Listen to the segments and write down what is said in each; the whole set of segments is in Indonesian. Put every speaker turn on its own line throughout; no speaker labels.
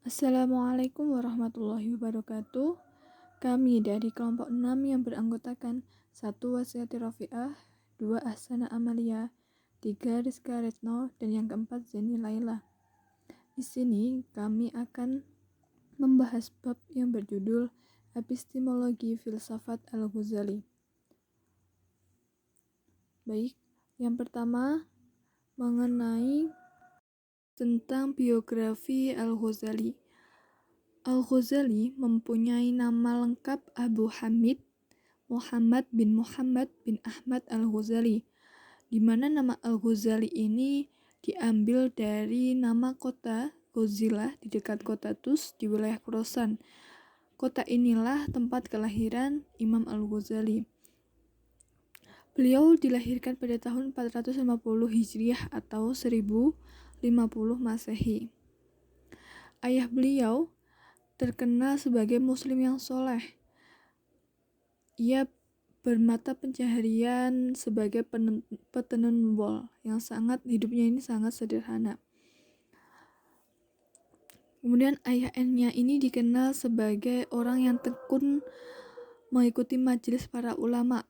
Assalamualaikum warahmatullahi wabarakatuh. Kami dari kelompok 6 yang beranggotakan 1 Wasiati Rafi'ah, 2 Ahsana Amalia, 3 Rizka Retno, dan yang keempat Zeni Laila. Di sini kami akan membahas bab yang berjudul Epistemologi Filsafat Al-Ghazali. Baik, yang pertama mengenai tentang biografi Al-Ghazali. Al-Ghazali mempunyai nama lengkap Abu Hamid Muhammad bin Ahmad Al-Ghazali, di mana nama Al-Ghazali ini diambil dari nama kota Ghazilah di dekat kota Tus di wilayah Khorasan. Kota inilah tempat kelahiran Imam Al-Ghazali. Beliau dilahirkan pada tahun 450 Hijriah atau 1050 Masehi. Ayah beliau terkenal sebagai muslim yang soleh. Ia bermata pencaharian sebagai petenun wol yang hidupnya ini sangat sederhana. Kemudian ayahnya ini dikenal sebagai orang yang tekun mengikuti majelis para ulama.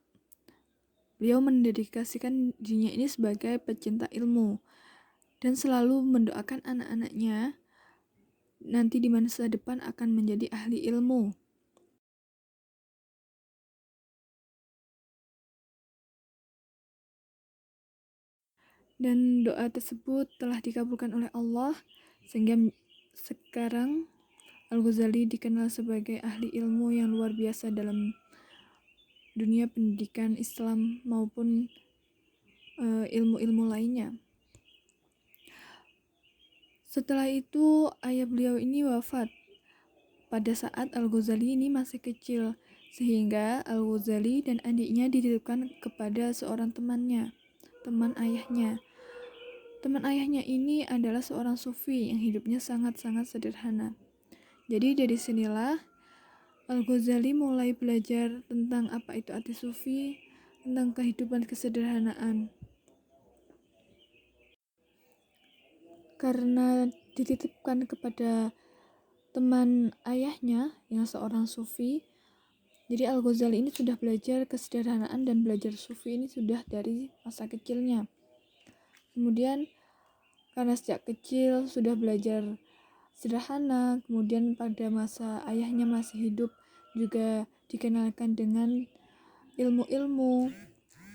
Beliau mendedikasikan dirinya ini sebagai pecinta ilmu dan selalu mendoakan anak-anaknya nanti di masa depan akan menjadi ahli ilmu. Dan doa tersebut telah dikabulkan oleh Allah sehingga sekarang Al-Ghazali dikenal sebagai ahli ilmu yang luar biasa dalam dunia pendidikan Islam maupun ilmu-ilmu lainnya. Setelah itu ayah beliau ini wafat pada saat Al-Ghazali ini masih kecil, sehingga Al-Ghazali dan adiknya dititipkan kepada seorang temannya, teman ayahnya. Teman ayahnya ini adalah seorang sufi yang hidupnya sangat-sangat sederhana. Jadi dari sinilah Al-Ghazali mulai belajar tentang apa itu arti sufi, tentang kehidupan kesederhanaan. Karena dititipkan kepada teman ayahnya yang seorang sufi, jadi Al-Ghazali ini sudah belajar kesederhanaan dan belajar sufi ini sudah dari masa kecilnya. Kemudian karena sejak kecil sudah belajar sederhana, kemudian pada masa ayahnya masih hidup juga dikenalkan dengan ilmu-ilmu,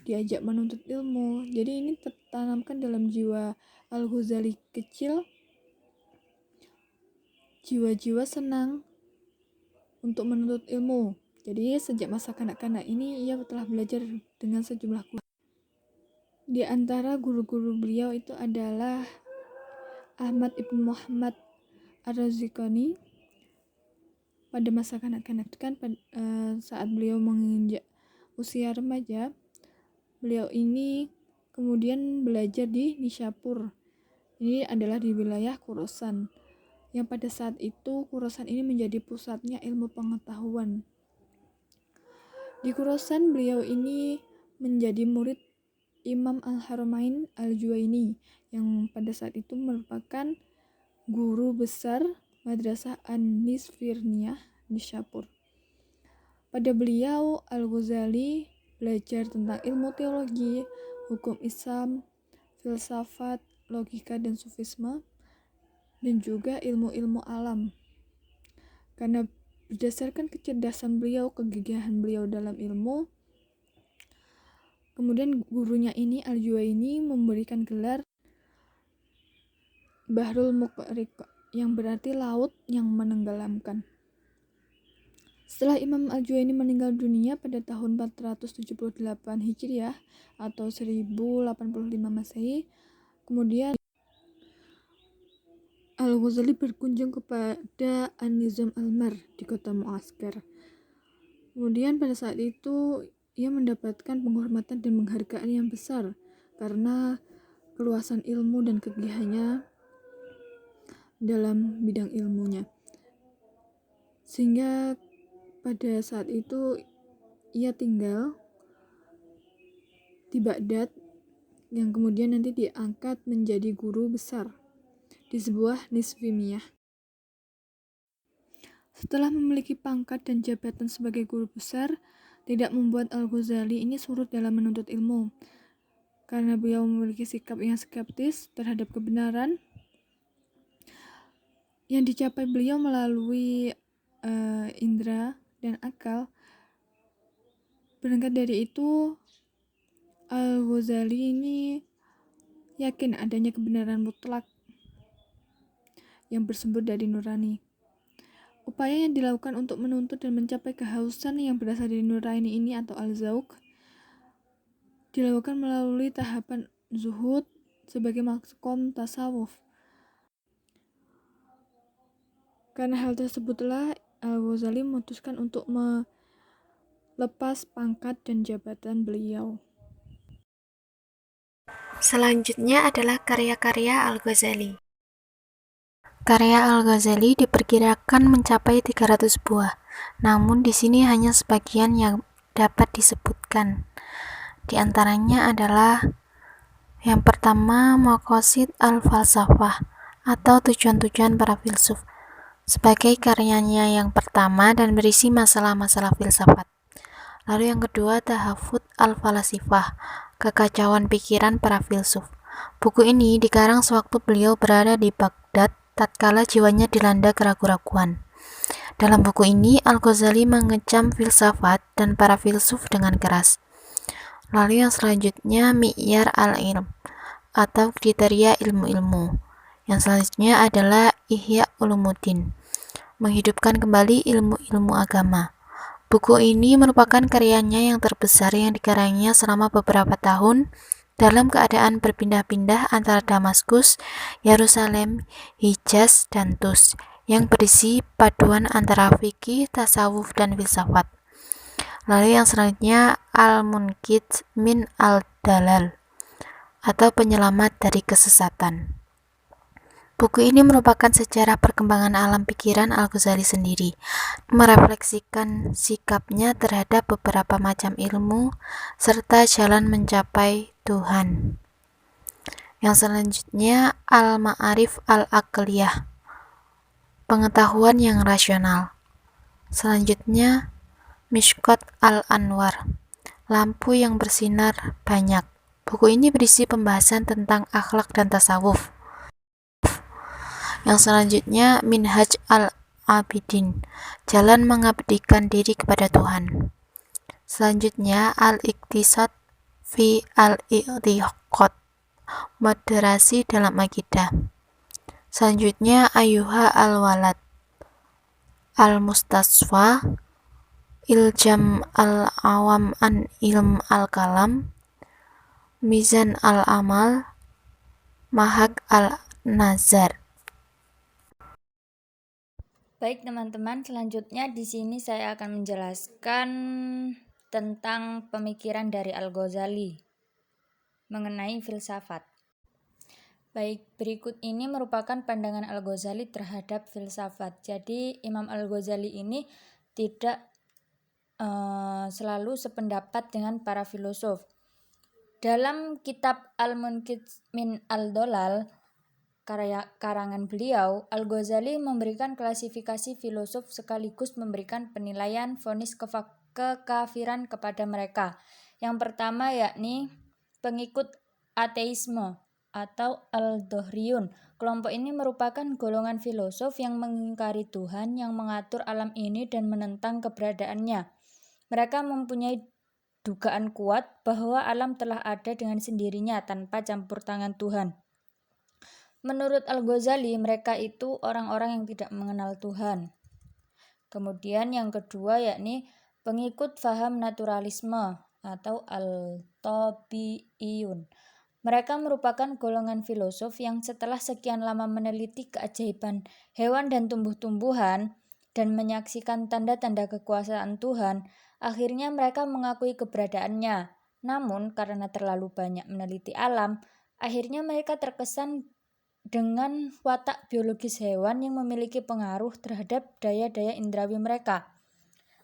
diajak menuntut ilmu. Jadi ini tertanamkan dalam jiwa Al-Ghazali kecil, jiwa-jiwa senang untuk menuntut ilmu. Jadi sejak masa kanak-kanak ini ia telah belajar dengan sejumlah guru. Di antara guru-guru beliau itu adalah Ahmad ibn Muhammad Ar-Raziqani. Pada masa kanak-kanak kan saat beliau menginjak usia remaja, beliau ini kemudian belajar di Nishapur. Ini adalah di wilayah Khorasan, yang pada saat itu Khorasan ini menjadi pusatnya ilmu pengetahuan. Di Khorasan beliau ini menjadi murid Imam Al-Haramain Al-Juwaini yang pada saat itu merupakan guru besar Madrasah An-Nisfirniyah Nishapur. Pada beliau, Al-Ghazali belajar tentang ilmu teologi, hukum Islam, filsafat, logika dan sufisme, dan juga ilmu-ilmu alam. Karena berdasarkan kecerdasan beliau, kegigihan beliau dalam ilmu, kemudian gurunya ini Al-Juwaini memberikan gelar Bahrul Muqriq, yang berarti laut yang menenggelamkan. Setelah Imam Al-Juwaini meninggal dunia pada tahun 478 Hijriah atau 1085 Masehi, kemudian Al-Ghazali berkunjung kepada An-Nizam Al-Mar di kota Muaskar. Kemudian pada saat itu ia mendapatkan penghormatan dan penghargaan yang besar karena keluasan ilmu dan kegigihannya dalam bidang ilmunya. Sehingga pada saat itu ia tinggal di Baghdad yang kemudian nanti diangkat menjadi guru besar di sebuah nisfimiyah. Setelah memiliki pangkat dan jabatan sebagai guru besar, tidak membuat Al-Ghazali ini surut dalam menuntut ilmu. Karena beliau memiliki sikap yang skeptis terhadap kebenaran, yang dicapai beliau melalui indera dan akal. Berangkat dari itu, Al-Ghazali ini yakin adanya kebenaran mutlak yang bersumber dari nurani. Upaya yang dilakukan untuk menuntut dan mencapai kehausan yang berasal dari nurani ini atau al-zauq dilakukan melalui tahapan zuhud sebagai makom tasawuf. Karena hal tersebutlah Al-Ghazali memutuskan untuk melepas pangkat dan jabatan beliau.
Selanjutnya adalah karya-karya Al-Ghazali. Karya Al-Ghazali diperkirakan mencapai 300 buah, namun di sini hanya sebagian yang dapat disebutkan. Di antaranya adalah yang pertama, Maqasid al-Falsafah atau tujuan-tujuan para filsuf, sebagai karyanya yang pertama dan berisi masalah-masalah filsafat. Lalu yang kedua, Tahafut al-Falasifah, kekacauan pikiran para filsuf. Buku ini dikarang sewaktu beliau berada di Baghdad tatkala jiwanya dilanda keraguan-raguan. Dalam buku ini, Al-Ghazali mengecam filsafat dan para filsuf dengan keras. Lalu yang selanjutnya, Mi'yar al-Ilm atau kriteria ilmu-ilmu. Yang selanjutnya adalah Ihya Ulumuddin, menghidupkan kembali ilmu-ilmu agama. Buku ini merupakan karyanya yang terbesar yang dikarangnya selama beberapa tahun dalam keadaan berpindah-pindah antara Damaskus, Yerusalem, Hijaz, dan Tus, yang berisi paduan antara fikih, tasawuf, dan filsafat. Lalu yang selanjutnya Al-Munqidh min al-Dalal atau penyelamat dari kesesatan. Buku ini merupakan sejarah perkembangan alam pikiran Al-Ghazali sendiri, merefleksikan sikapnya terhadap beberapa macam ilmu, serta jalan mencapai Tuhan. Yang selanjutnya Al-Ma'arif Al-Aqliyah, pengetahuan yang rasional. Selanjutnya Mishkat Al-Anwar, lampu yang bersinar banyak. Buku ini berisi pembahasan tentang akhlak dan tasawuf. Yang selanjutnya Minhaj al-Abidin, jalan mengabdikan diri kepada Tuhan. Selanjutnya Al-Iqtisad fi al-I'tiqad, moderasi dalam akidah. Selanjutnya Ayyuha al-Walad, Al-Mustasfa, Iljam al-Awam an Ilm al-Kalam, Mizan al-Amal, Mahak al-Nazar.
Baik teman-teman, selanjutnya di sini saya akan menjelaskan tentang pemikiran dari Al-Ghazali mengenai filsafat. Baik, berikut ini merupakan pandangan Al-Ghazali terhadap filsafat. Jadi Imam Al-Ghazali ini tidak selalu sependapat dengan para filosof. Dalam kitab Al-Munqidh min al-Dolal, karangan beliau, Al-Ghazali memberikan klasifikasi filosof sekaligus memberikan penilaian vonis kekafiran kepada mereka. Yang pertama yakni pengikut ateisme atau al-Dohriyun. Kelompok ini merupakan golongan filosof yang mengingkari Tuhan yang mengatur alam ini dan menentang keberadaannya. Mereka mempunyai dugaan kuat bahwa alam telah ada dengan sendirinya tanpa campur tangan Tuhan. Menurut Al-Ghazali, mereka itu orang-orang yang tidak mengenal Tuhan. Kemudian yang kedua yakni pengikut faham naturalisme atau al-Tabi'iyun. Mereka merupakan golongan filosof yang setelah sekian lama meneliti keajaiban hewan dan tumbuh-tumbuhan dan menyaksikan tanda-tanda kekuasaan Tuhan, akhirnya mereka mengakui keberadaannya. Namun karena terlalu banyak meneliti alam, akhirnya mereka terkesan dengan watak biologis hewan yang memiliki pengaruh terhadap daya-daya indrawi mereka.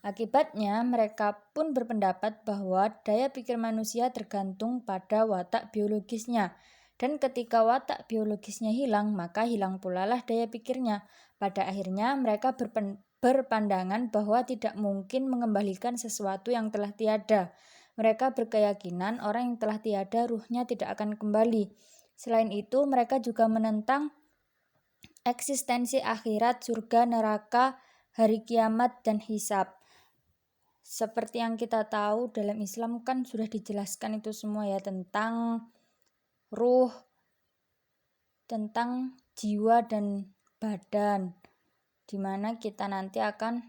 Akibatnya, mereka pun berpendapat bahwa daya pikir manusia tergantung pada watak biologisnya. Dan ketika watak biologisnya hilang, maka hilang pula lah daya pikirnya. Pada akhirnya, mereka berpandangan bahwa tidak mungkin mengembalikan sesuatu yang telah tiada. Mereka berkeyakinan orang yang telah tiada ruhnya tidak akan kembali. Selain itu, mereka juga menentang eksistensi akhirat, surga, neraka, hari kiamat, dan hisab. Seperti yang kita tahu dalam Islam kan sudah dijelaskan itu semua ya, tentang ruh, tentang jiwa dan badan, dimana kita nanti akan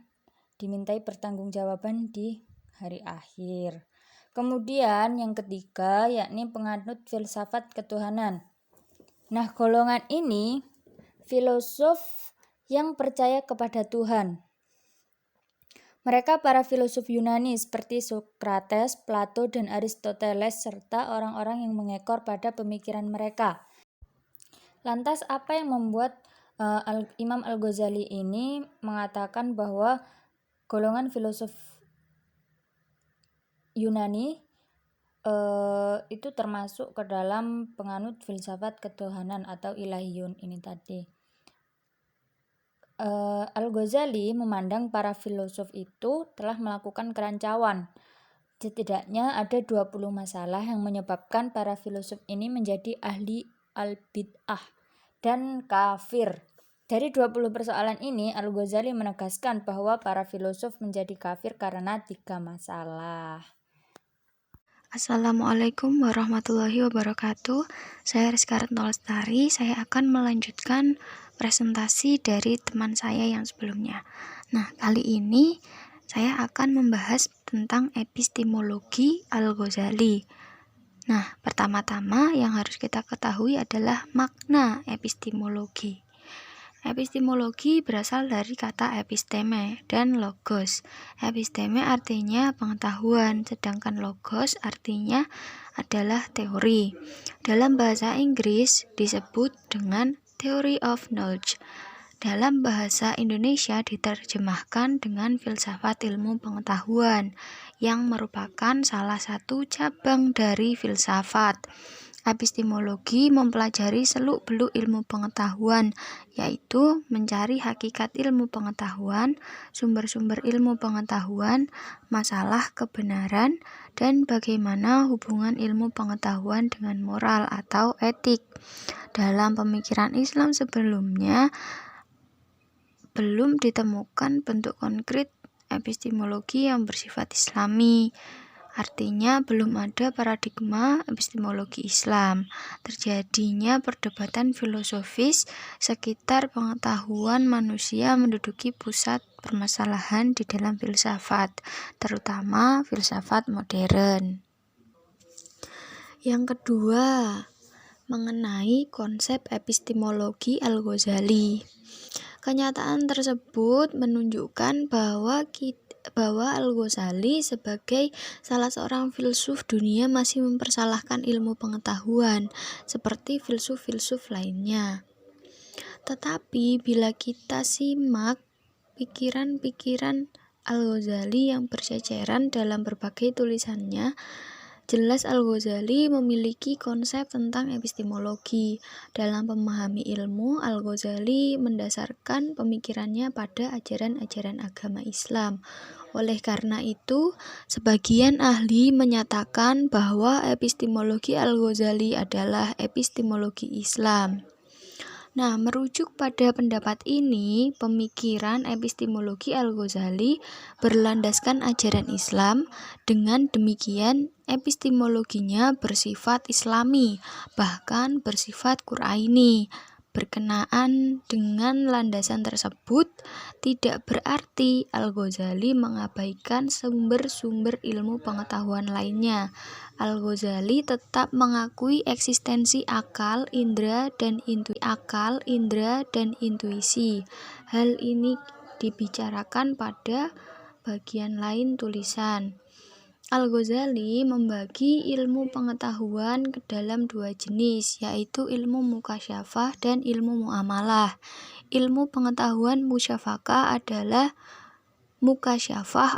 dimintai pertanggungjawaban di hari akhir. Kemudian yang ketiga yakni penganut filsafat ketuhanan. Nah, golongan ini filosof yang percaya kepada Tuhan. Mereka para filosof Yunani seperti Sokrates, Plato, dan Aristoteles serta orang-orang yang mengekor pada pemikiran mereka. Lantas apa yang membuat Imam Al-Ghazali ini mengatakan bahwa golongan filosof Yunani itu termasuk ke dalam penganut filsafat ketuhanan atau ilahiyun ini tadi? Al-Ghazali memandang para filosof itu telah melakukan kerancuan. Setidaknya ada 20 masalah yang menyebabkan para filosof ini menjadi ahli al-bid'ah dan kafir. Dari 20 persoalan ini, Al-Ghazali menegaskan bahwa para filosof menjadi kafir karena 3 masalah.
Assalamualaikum warahmatullahi wabarakatuh. Saya Rizka Retno Lestari. Saya akan melanjutkan presentasi dari teman saya yang sebelumnya. Nah, kali ini saya akan membahas tentang epistemologi Al-Ghazali. Nah, pertama-tama yang harus kita ketahui adalah makna epistemologi. Epistemologi berasal dari kata episteme dan logos. Episteme artinya pengetahuan, sedangkan logos artinya adalah teori. Dalam bahasa Inggris disebut dengan theory of knowledge. Dalam bahasa Indonesia diterjemahkan dengan filsafat ilmu pengetahuan, yang merupakan salah satu cabang dari filsafat. Epistemologi mempelajari seluk-beluk ilmu pengetahuan, yaitu mencari hakikat ilmu pengetahuan, sumber-sumber ilmu pengetahuan, masalah kebenaran, dan bagaimana hubungan ilmu pengetahuan dengan moral atau etik. Dalam pemikiran Islam sebelumnya, belum ditemukan bentuk konkret epistemologi yang bersifat Islami. Artinya belum ada paradigma epistemologi Islam. Terjadinya perdebatan filosofis sekitar pengetahuan manusia menduduki pusat permasalahan di dalam filsafat, terutama filsafat modern. Yang kedua, mengenai konsep epistemologi Al-Ghazali. Kenyataan tersebut menunjukkan bahwa Al-Ghazali sebagai salah seorang filsuf dunia masih mempersalahkan ilmu pengetahuan seperti filsuf-filsuf lainnya. Tetapi bila kita simak pikiran-pikiran Al-Ghazali yang berceceran dalam berbagai tulisannya, jelas Al-Ghazali memiliki konsep tentang epistemologi. Dalam memahami ilmu, Al-Ghazali mendasarkan pemikirannya pada ajaran-ajaran agama Islam. Oleh karena itu, sebagian ahli menyatakan bahwa epistemologi Al-Ghazali adalah epistemologi Islam. Nah, merujuk pada pendapat ini, pemikiran epistemologi Al-Ghazali berlandaskan ajaran Islam. Dengan demikian, epistemologinya bersifat Islami, bahkan bersifat Qur'ani. Berkenaan dengan landasan tersebut, tidak berarti Al-Ghazali mengabaikan sumber-sumber ilmu pengetahuan lainnya. Al-Ghazali tetap mengakui eksistensi akal, indera, dan intuisi. Hal ini dibicarakan pada bagian lain tulisan. Al-Ghazali membagi ilmu pengetahuan ke dalam 2 jenis, yaitu ilmu mukasyafah dan ilmu muamalah. Ilmu pengetahuan mukasyafah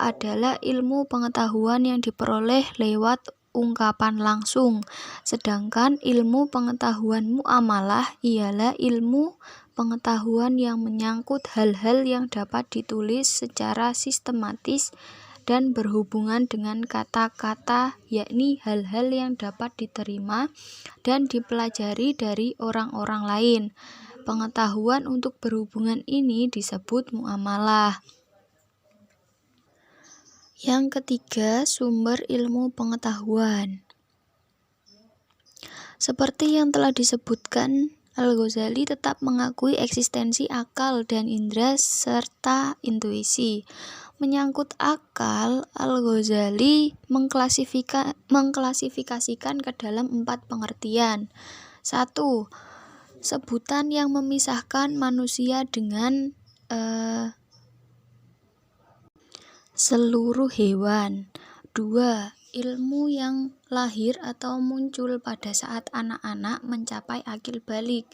adalah ilmu pengetahuan yang diperoleh lewat ungkapan langsung, sedangkan ilmu pengetahuan muamalah ialah ilmu pengetahuan yang menyangkut hal-hal yang dapat ditulis secara sistematis dan berhubungan dengan kata-kata, yakni hal-hal yang dapat diterima dan dipelajari dari orang-orang lain. Pengetahuan untuk berhubungan ini disebut muamalah. Yang ketiga, sumber ilmu pengetahuan. Seperti yang telah disebutkan, Al-Ghazali tetap mengakui eksistensi akal dan indera serta intuisi. Menyangkut akal, Al-Ghazali mengklasifikasikan ke dalam 4 pengertian. 1. Sebutan yang memisahkan manusia dengan seluruh hewan. 2. Ilmu yang lahir atau muncul pada saat anak-anak mencapai akil balik,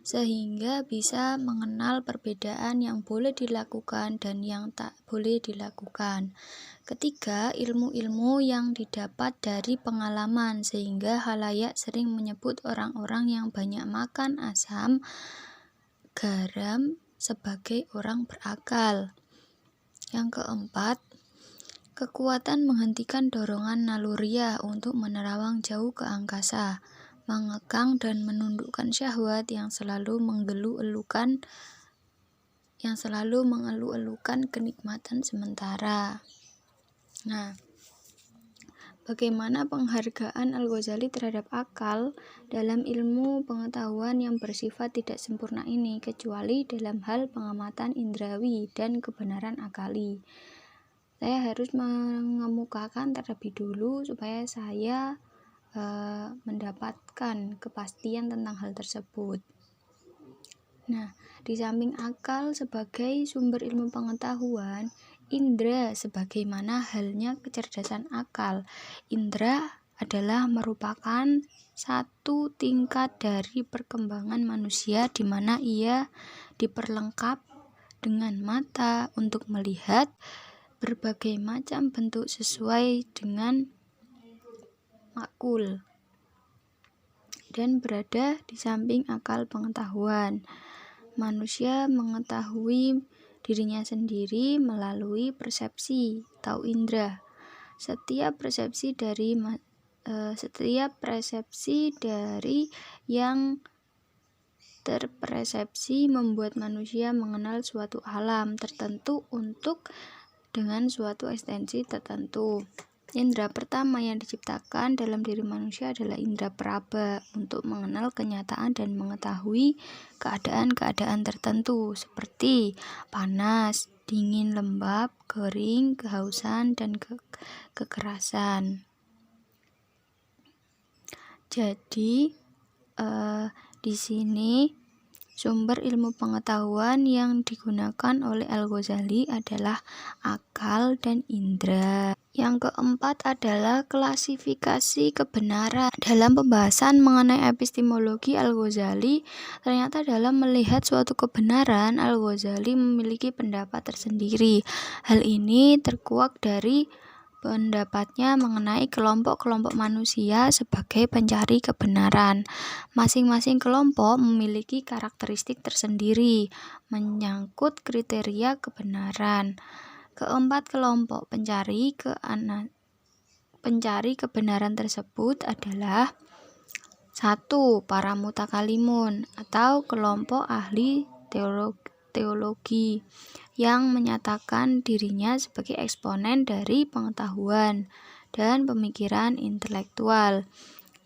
sehingga bisa mengenal perbedaan yang boleh dilakukan dan yang tak boleh dilakukan. 3. Ilmu-ilmu yang didapat dari pengalaman, sehingga khalayak sering menyebut orang-orang yang banyak makan asam garam sebagai orang berakal. Yang 4. Kekuatan menghentikan dorongan naluriah untuk menerawang jauh ke angkasa, mengekang dan menundukkan syahwat yang selalu mengeluh-elukan kenikmatan sementara. Nah, bagaimana penghargaan Al-Ghazali terhadap akal dalam ilmu pengetahuan yang bersifat tidak sempurna ini, kecuali dalam hal pengamatan indrawi dan kebenaran akali? Saya harus mengemukakan terlebih dulu supaya saya mendapatkan kepastian tentang hal tersebut. Nah, di samping akal sebagai sumber ilmu pengetahuan, indra sebagaimana halnya kecerdasan akal. Indra adalah merupakan satu tingkat dari perkembangan manusia di mana ia diperlengkap dengan mata untuk melihat berbagai macam bentuk sesuai dengan makul dan berada di samping akal pengetahuan. Manusia mengetahui dirinya sendiri melalui persepsi atau indra. Setiap persepsi dari yang terpersepsi membuat manusia mengenal suatu alam tertentu dengan suatu ekstensi tertentu. Indra pertama yang diciptakan dalam diri manusia adalah indra peraba untuk mengenal kenyataan dan mengetahui keadaan-keadaan tertentu seperti panas, dingin, lembab, kering, kehausan, dan kekerasan. Jadi di sini sumber ilmu pengetahuan yang digunakan oleh Al-Ghazali adalah akal dan indra. Yang keempat adalah klasifikasi kebenaran. Dalam pembahasan mengenai epistemologi Al-Ghazali, ternyata dalam melihat suatu kebenaran, Al-Ghazali memiliki pendapat tersendiri. Hal ini terkuak dari pendapatnya mengenai kelompok-kelompok manusia sebagai pencari kebenaran. Masing-masing kelompok memiliki karakteristik tersendiri menyangkut kriteria kebenaran. Keempat kelompok pencari kebenaran tersebut adalah 1. Para mutakalimun atau kelompok ahli teologi yang menyatakan dirinya sebagai eksponen dari pengetahuan dan pemikiran intelektual.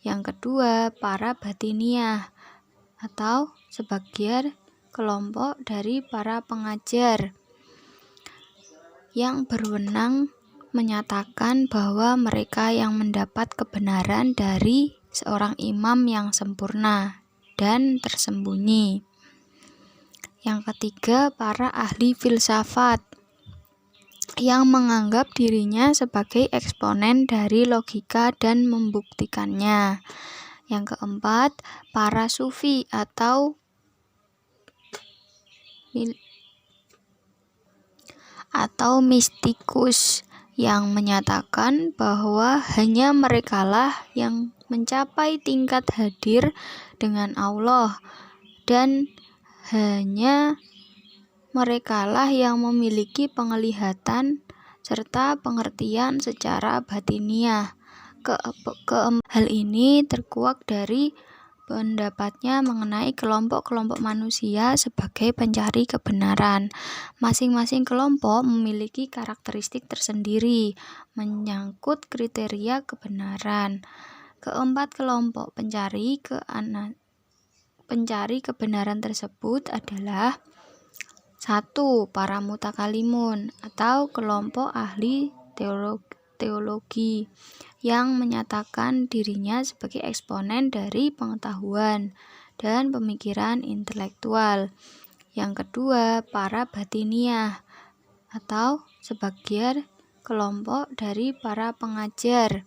Yang kedua, para batiniah atau sebagian kelompok dari para pengajar yang berwenang menyatakan bahwa mereka yang mendapat kebenaran dari seorang imam yang sempurna dan tersembunyi. Yang ketiga, para ahli filsafat yang menganggap dirinya sebagai eksponen dari logika dan membuktikannya. Yang keempat, para sufi atau mistikus yang menyatakan bahwa hanya merekalah yang mencapai tingkat hadir dengan Allah dan hanya merekalah yang memiliki penglihatan serta pengertian secara batiniah. Hal ini terkuak dari pendapatnya mengenai kelompok-kelompok manusia sebagai pencari kebenaran. Masing-masing kelompok memiliki karakteristik tersendiri menyangkut kriteria kebenaran. Keempat kelompok pencari kebenaran tersebut adalah 1. Para mutakalimun atau kelompok ahli teologi yang menyatakan dirinya sebagai eksponen dari pengetahuan dan pemikiran intelektual. Yang kedua, para batiniah atau sebagian kelompok dari para pengajar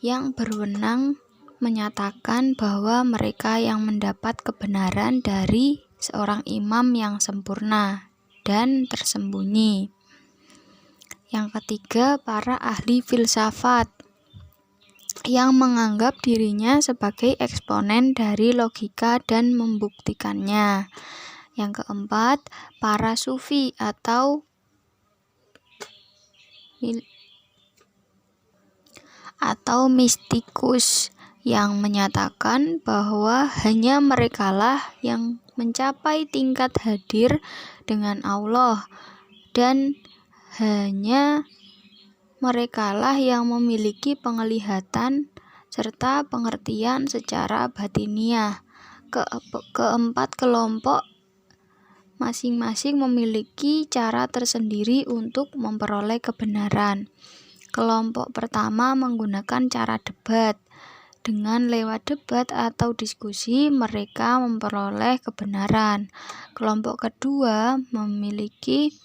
yang berwenang menyatakan bahwa mereka yang mendapat kebenaran dari seorang imam yang sempurna dan tersembunyi. Yang ketiga, para ahli filsafat yang menganggap dirinya sebagai eksponen dari logika dan membuktikannya. Yang keempat, para sufi atau mistikus yang menyatakan bahwa hanya merekalah yang mencapai tingkat hadir dengan Allah dan hanya merekalah yang memiliki penglihatan serta pengertian secara batiniah. Keempat kelompok masing-masing memiliki cara tersendiri untuk memperoleh kebenaran. Kelompok pertama menggunakan cara debat. Dengan lewat debat atau diskusi, mereka memperoleh kebenaran. Kelompok kedua memiliki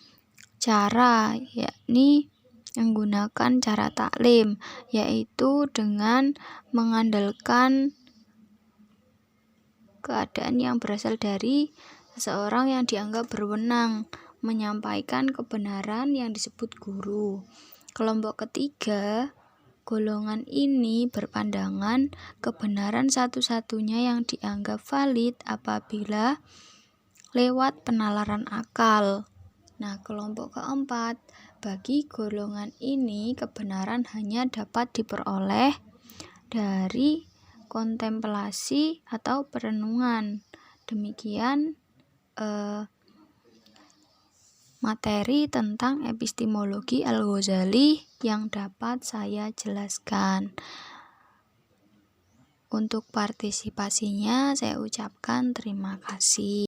cara, yakni menggunakan cara taklim, yaitu dengan mengandalkan keadaan yang berasal dari seseorang yang dianggap berwenang menyampaikan kebenaran yang disebut guru. Kelompok ketiga, golongan ini berpandangan kebenaran satu-satunya yang dianggap valid apabila lewat penalaran akal. Nah, kelompok keempat, bagi golongan ini kebenaran hanya dapat diperoleh dari kontemplasi atau perenungan. Demikian materi tentang epistemologi Al-Ghazali yang dapat saya jelaskan. Untuk partisipasinya saya ucapkan terima kasih.